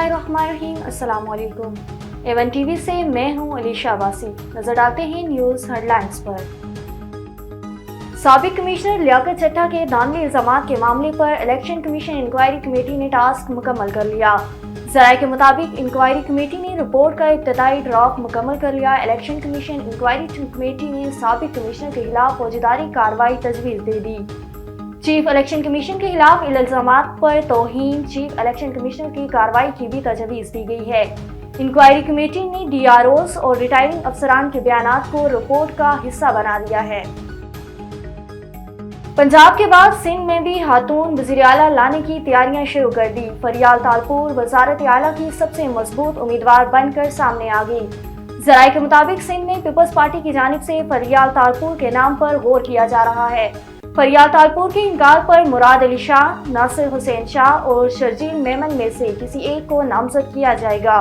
बिस्मिल्लाहिर्रहमानिर्रहीम। अस्सलाम वालेकुम। A1 टीवी से मैं हूं अलीशा अब्बासी। नजर डालते हैं न्यूज हेडलाइंस पर। साबिक कमिश्नर लियाकत चट्टा के धांधली इल्जामात के मामले पर इलेक्शन कमीशन इंक्वायरी कमेटी ने टास्क मुकम्मल कर लिया। ज़राए के मुताबिक इंक्वायरी कमेटी ने रिपोर्ट का इब्तदाई ड्राफ्ट मुकम्मल कर लिया। इलेक्शन कमीशन इंक्वायरी कमेटी ने साबिक कमिश्नर के खिलाफ फौजदारी कार्रवाई तजवीज़ दे दी। चीफ इलेक्शन कमीशन के खिलाफ इल्जामात पर तौहीन चीफ इलेक्शन कमिश्नर की कार्रवाई की भी तजवीज़ दी गई है। इंक्वायरी कमेटी ने DROs और रिटायरिंग अफसरान के बयानात को रिपोर्ट का हिस्सा बना दिया है। पंजाब के बाद सिंध में भी खातून वज़ीर आला लाने की तैयारियां शुरू कर दी। फरियाल तालपुर वज़ारत आला की सबसे मजबूत उम्मीदवार बनकर सामने आ गई। ज़राए के मुताबिक सिंध में पीपल्स पार्टी की जानिब से फरियाल तालपुर के नाम पर गौर किया जा रहा है। फरियाल तालपुर के इनकार पर मुराद अली शाह, नासिर हुसैन शाह और शर्जील मेमन में से किसी एक को नामजद किया जाएगा।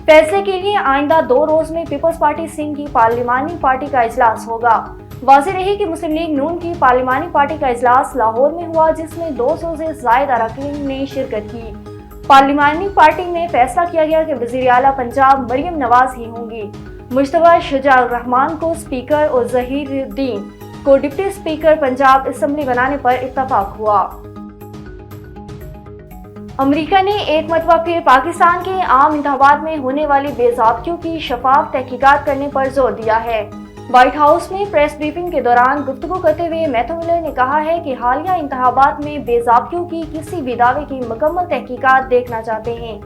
फैसले के लिए आइंदा 2 रोज में पीपल्स पार्टी सिंध की पार्लिमानी पार्टी का इजलास होगा। वाज़ेह रही कि मुस्लिम लीग नून की पार्लिमानी पार्टी का इजलास लाहौर में हुआ, जिसमें 200 से ज़ायद अरकान ने शिरकत की। पार्लिमानी पार्टी में फैसला किया गया कि वज़ीर आला पंजाब मरियम नवाज ही होंगी। मुश्तबा शुजा रहमान को स्पीकर और ज़हीरुद्दीन को डिप्टी स्पीकर पंजाब असेंबली बनाने पर इत्तफाक हुआ। अमेरिका ने एक मरतबा फिर पाकिस्तान के आम इंतखाबात में होने वाली बेज़ाब्तियों की शफाफ तहकीकात करने पर जोर दिया है। व्हाइट हाउस में प्रेस ब्रीफिंग के दौरान गुफ्तगू करते हुए मैथ्यू मिलर ने कहा है कि हालिया इंतखाबात में बेज़ाब्तियों की किसी भी दावे की मुकम्मल तहकीकात देखना चाहते हैं।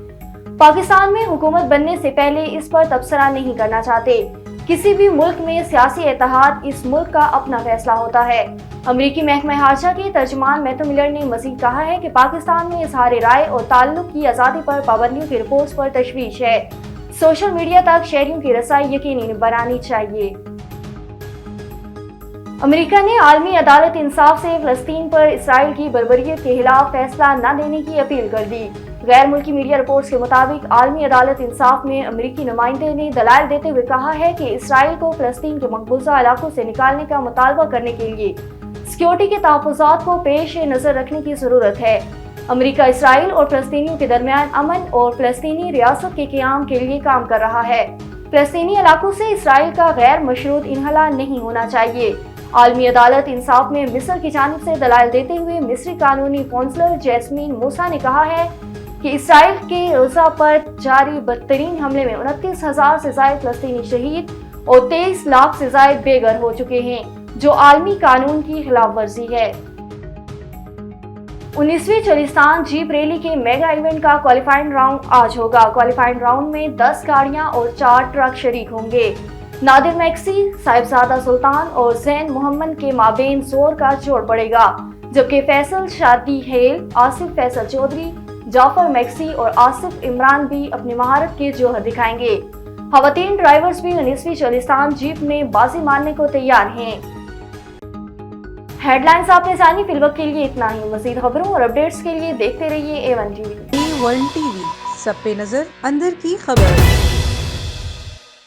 पाकिस्तान में हुकूमत बनने से पहले इस पर तबसरा नहीं करना चाहते। किसी भी मुल्क में सियासी इत्तेहाद इस मुल्क का अपना फैसला होता है। अमरीकी महकमा हाजा के तर्जुमान मैथ्यू मिलर ने मजीद कहा है कि पाकिस्तान में इज़हार राय और ताल्लुक की आज़ादी पर पाबंदियों की रिपोर्ट्स पर तशवीश है। सोशल मीडिया तक शहरियों की रसाई यकीनी बनानी चाहिए। अमेरिका ने आलमी अदालत इंसाफ से फ़लस्तीन पर इसराइल की बर्बरियत के खिलाफ फैसला न देने की अपील कर दी। गैर मुल्की मीडिया रिपोर्ट्स के मुताबिक आलमी अदालत इंसाफ में अमेरिकी नुमाइंदे ने दलाइल देते हुए कहा है कि इसराइल को फ़लस्तीन के मकबूजा इलाकों से निकालने का मुतालबा करने के लिए सिक्योरिटी के तहफ़्फ़ुज़ात को पेश नज़र रखने की ज़रूरत है। अमेरिका इसराइल और फ़लस्तीनियों के दरमियान अमन और फ़लस्तीनी रियासत के क़याम के लिए काम कर रहा है। फ़लस्तीनी इलाकों से इसराइल का गैर मशरूत इन्हला नहीं होना चाहिए। आलमी अदालत इंसाफ में मिस्र की जानिब से दलाइल देते हुए मिस्री कानूनी कौंसलर जैस्मीन मूसा ने कहा है कि इसराइल के गज़ा पर जारी बदतरीन हमले में 29,000 से ज़ायद फ़लस्तीनी शहीद और 23 लाख से ज़ायद बेघर हो चुके हैं, जो आलमी कानून की खिलाफ वर्जी है। 19वीं चोलिस्तान जीप रैली के मेगा इवेंट का क्वालिफाइंग राउंड आज होगा। क्वालिफाइंग राउंड में 10 गाड़ियां और 4 ट्रक शरीक होंगे। नादिर मैक्सी, साहिबजादा सुल्तान और जैन मोहम्मद के माबेन जोर का जोड़ पड़ेगा, जबकि फैसल शादी हेल, आसिफ फैसल चौधरी, जाफर मैक्सी और आसिफ इमरान भी अपनी महारत के जोहर दिखाएंगे। खवातीन ड्राइवर्स भी 19वीं चोलिस्तान जीप में बाजी मारने को तैयार हैं। हेडलाइंस आपने जानी, फिलवक्त के लिए इतना ही। मज़ीद खबरों और अपडेट्स के लिए देखते रहिए A1 टीवी। A1 टीवी, सब पे नजर, अंदर की खबर।